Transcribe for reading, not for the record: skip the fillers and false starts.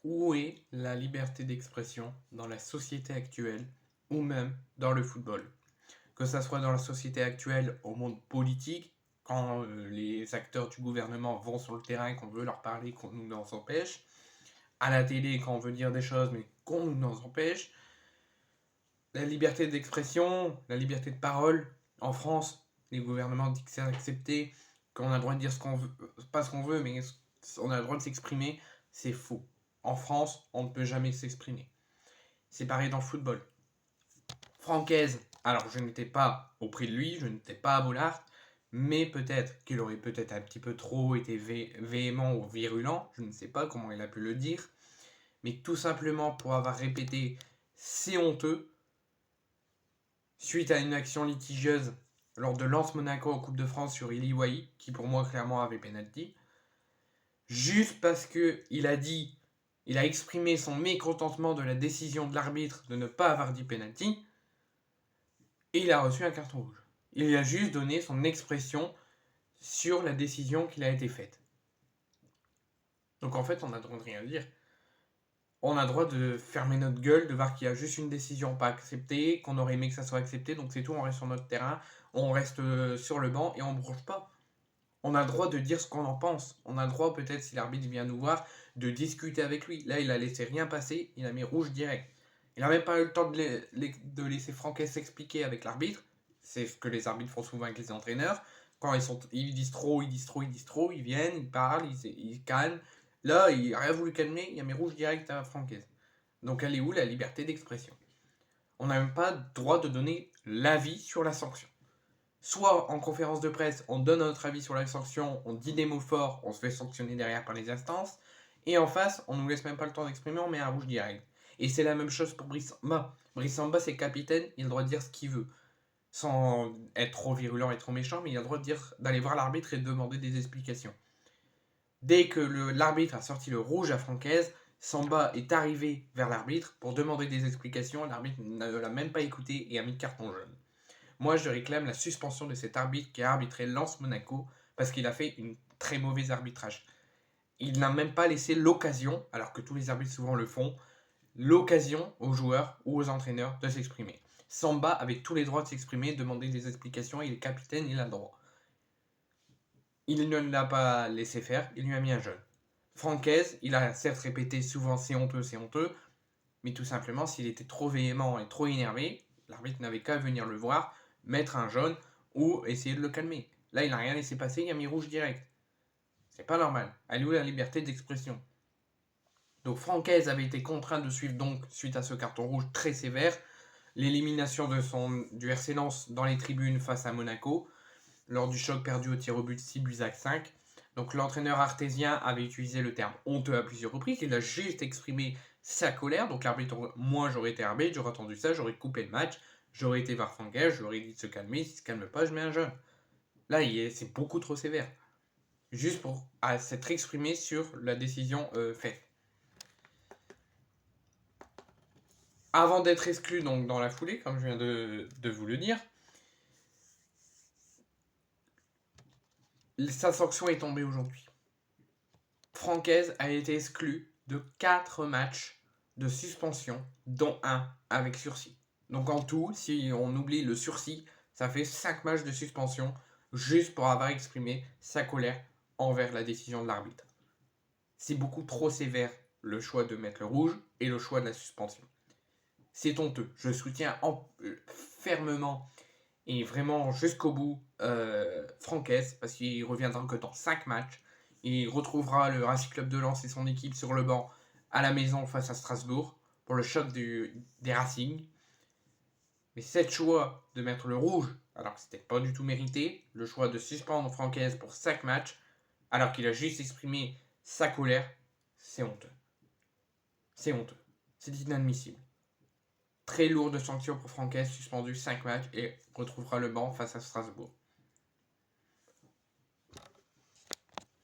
Où est la liberté d'expression dans la société actuelle ou même dans le football? Que ça soit dans la société actuelle au monde politique, quand les acteurs du gouvernement vont sur le terrain et qu'on veut leur parler, qu'on nous en empêche, à la télé quand on veut dire des choses mais qu'on nous en empêche, la liberté d'expression, la liberté de parole, en France, les gouvernements disent que c'est accepté, qu'on a le droit de dire ce qu'on veut, pas ce qu'on veut, mais on a le droit de s'exprimer, c'est faux. En France, on ne peut jamais s'exprimer. C'est pareil dans le football. Francaise, alors je n'étais pas auprès de lui, je n'étais pas à Bollard, mais peut-être qu'il aurait peut-être un petit peu trop été véhément ou virulent, je ne sais pas comment il a pu le dire, mais tout simplement pour avoir répété c'est honteux, suite à une action litigieuse lors de Lens Monaco en Coupe de France sur Ili Wahi, qui pour moi clairement avait pénalty, juste parce que il a exprimé son mécontentement de la décision de l'arbitre de ne pas avoir dit penalty, et il a reçu un carton rouge. Il a juste donné son expression sur la décision qui a été faite. Donc en fait, on a le droit de rien dire. On a le droit de fermer notre gueule, de voir qu'il y a juste une décision pas acceptée, qu'on aurait aimé que ça soit accepté, donc c'est tout, on reste sur notre terrain, on reste sur le banc et on ne bouge pas. On a le droit de dire ce qu'on en pense. On a le droit, peut-être, si l'arbitre vient nous voir, de discuter avec lui. Là, il a laissé rien passer, il a mis rouge direct. Il n'a même pas eu le temps de laisser Franquet s'expliquer avec l'arbitre. C'est ce que les arbitres font souvent avec les entraîneurs. Quand ils disent trop, ils viennent, ils parlent, ils calment. Là, il n'a rien voulu calmer, il a mis rouge direct à Franquez. Donc elle est où la liberté d'expression? On n'a même pas le droit de donner l'avis sur la sanction. Soit en conférence de presse, on donne notre avis sur la sanction, on dit des mots forts, on se fait sanctionner derrière par les instances, et en face, on nous laisse même pas le temps d'exprimer, on met un rouge direct. Et c'est la même chose pour Brissamba. Brissamba, c'est capitaine, il a le droit de dire ce qu'il veut, sans être trop virulent et trop méchant, mais il a le droit d'aller voir l'arbitre et de demander des explications. Dès que l'arbitre a sorti le rouge à Francaise, Samba est arrivé vers l'arbitre pour demander des explications, l'arbitre ne l'a même pas écouté et a mis carton jaune. Moi, je réclame la suspension de cet arbitre qui a arbitré Lens Monaco parce qu'il a fait une très mauvais arbitrage. Il n'a même pas laissé l'occasion, alors que tous les arbitres souvent le font, l'occasion aux joueurs ou aux entraîneurs de s'exprimer. Samba avait tous les droits de s'exprimer, demander des explications, il est capitaine, il a le droit. Il ne l'a pas laissé faire, il lui a mis un jaune. Francaise, il a certes répété souvent c'est honteux, mais tout simplement s'il était trop véhément et trop énervé, l'arbitre n'avait qu'à venir le voir, mettre un jaune ou essayer de le calmer. Là, il n'a rien laissé passer, il a mis rouge direct. C'est pas normal. Elle est où la liberté d'expression? Donc Francaise avait été contraint de suivre donc, suite à ce carton rouge très sévère, l'élimination du RC Lens dans les tribunes face à Monaco, lors du choc perdu au tir au but 6-5. Donc l'entraîneur artésien avait utilisé le terme honteux à plusieurs reprises, il a juste exprimé sa colère, donc l'arbitre, moi j'aurais été arbitre, j'aurais entendu ça, j'aurais coupé le match, j'aurais été voir Francaise, je lui aurais dit de se calmer, s'il se calme pas, je mets un jaune. Là, c'est beaucoup trop sévère. Juste pour s'être exprimé sur la décision faite. Avant d'être exclu donc dans la foulée, comme je viens de vous le dire, sa sanction est tombée aujourd'hui. Francaise a été exclu de 4 matchs de suspension, dont un avec sursis. Donc en tout, si on oublie le sursis, ça fait 5 matchs de suspension juste pour avoir exprimé sa colère envers la décision de l'arbitre. C'est beaucoup trop sévère le choix de mettre le rouge et le choix de la suspension. C'est honteux. Je soutiens fermement et vraiment jusqu'au bout Francaise parce qu'il reviendra que dans 5 matchs. Il retrouvera le Racing Club de Lens et son équipe sur le banc à la maison face à Strasbourg pour le choc des Racing. Mais cette choix de mettre le rouge, alors que c'était pas du tout mérité, le choix de suspendre Francaise pour 5 matchs, alors qu'il a juste exprimé sa colère, c'est honteux. C'est honteux. C'est inadmissible. Très lourde sanction pour Francaise, suspendu 5 matchs et retrouvera le banc face à Strasbourg.